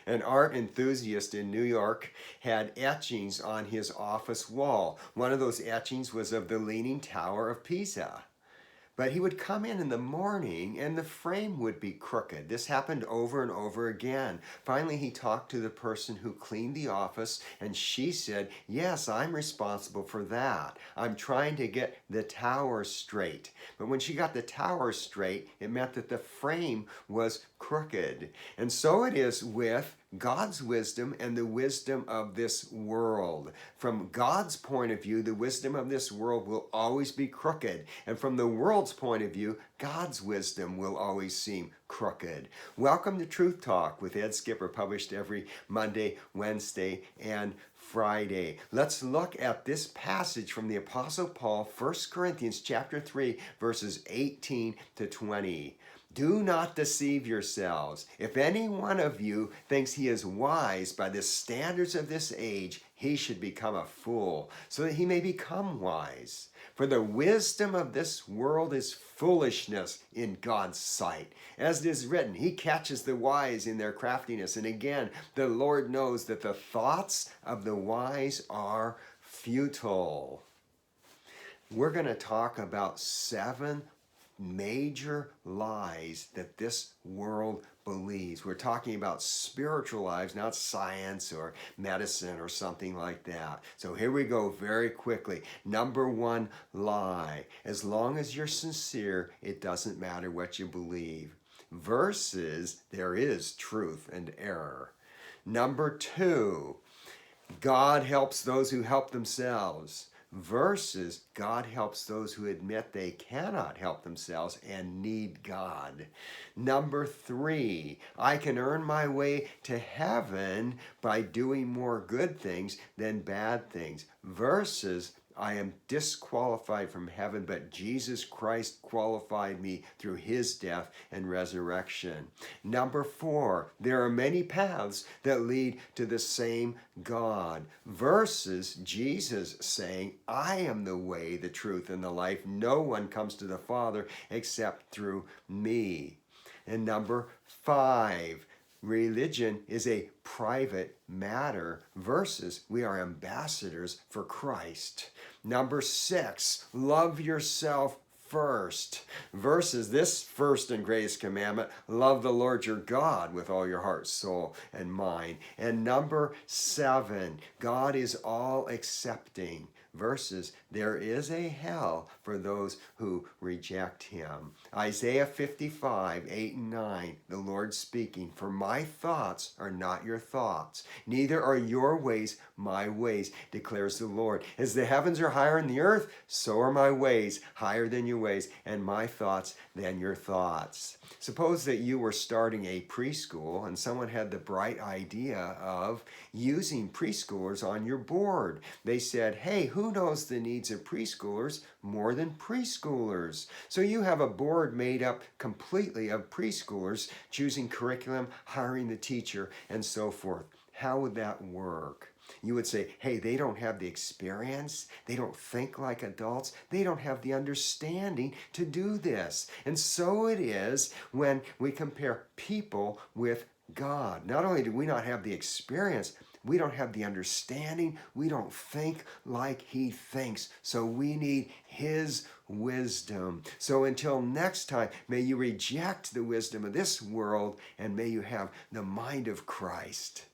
An art enthusiast in New York had etchings on his office wall. One of those etchings was of the Leaning Tower of Pisa. But he would come in the morning and the frame would be crooked. This happened over and over again. Finally, he talked to the person who cleaned the office, and she said, "Yes, I'm responsible for that. I'm trying to get the tower straight." But when she got the tower straight, it meant that the frame was crooked. And so it is with God's wisdom and the wisdom of this world. From God's point of view, the wisdom of this world will always be crooked. And from the world's point of view, God's wisdom will always seem crooked. Welcome to Truth Talk with Ed Skipper, published every Monday, Wednesday, and Friday. Let's look at this passage from the Apostle Paul, 1 Corinthians chapter 3, verses 18 to 20. Do not deceive yourselves. If any one of you thinks he is wise by the standards of this age, he should become a fool, so that he may become wise. For the wisdom of this world is foolishness in God's sight. As it is written, he catches the wise in their craftiness. And again, the Lord knows that the thoughts of the wise are futile. We're going to talk about 7 major lies that this world believes. We're talking about spiritual lies, not science or medicine or something like that. So here we go very quickly. Number 1 lie. As long as you're sincere, it doesn't matter what you believe. Versus there is truth and error. Number 2, God helps those who help themselves. Versus God helps those who admit they cannot help themselves and need God. Number 3, I can earn my way to heaven by doing more good things than bad things. Versus I am disqualified from heaven, but Jesus Christ qualified me through his death and resurrection. Number 4, there are many paths that lead to the same God. Versus Jesus saying, I am the way, the truth, and the life. No one comes to the Father except through me. And number 5, religion is a private matter versus we are ambassadors for Christ. Number 6, love yourself first versus this first and greatest commandment, love the Lord your God with all your heart, soul, and mind. And number 7, God is all accepting versus there is a hell for those who reject him. Isaiah 55, 8 and 9, the Lord speaking, for my thoughts are not your thoughts, neither are your ways my ways, declares the Lord. As the heavens are higher than the earth, so are my ways higher than your ways, and my thoughts than your thoughts. Suppose that you were starting a preschool and someone had the bright idea of using preschoolers on your board. They said, hey, who knows the needs of preschoolers more than preschoolers? So you have a board made up completely of preschoolers, choosing curriculum, hiring the teacher, and so forth. How would that work? You would say, hey, they don't have the experience. They don't think like adults. They don't have the understanding to do this. And so it is when we compare people with God. Not only do we not have the experience, we don't have the understanding. We don't think like he thinks. So we need his wisdom. So until next time, may you reject the wisdom of this world and may you have the mind of Christ.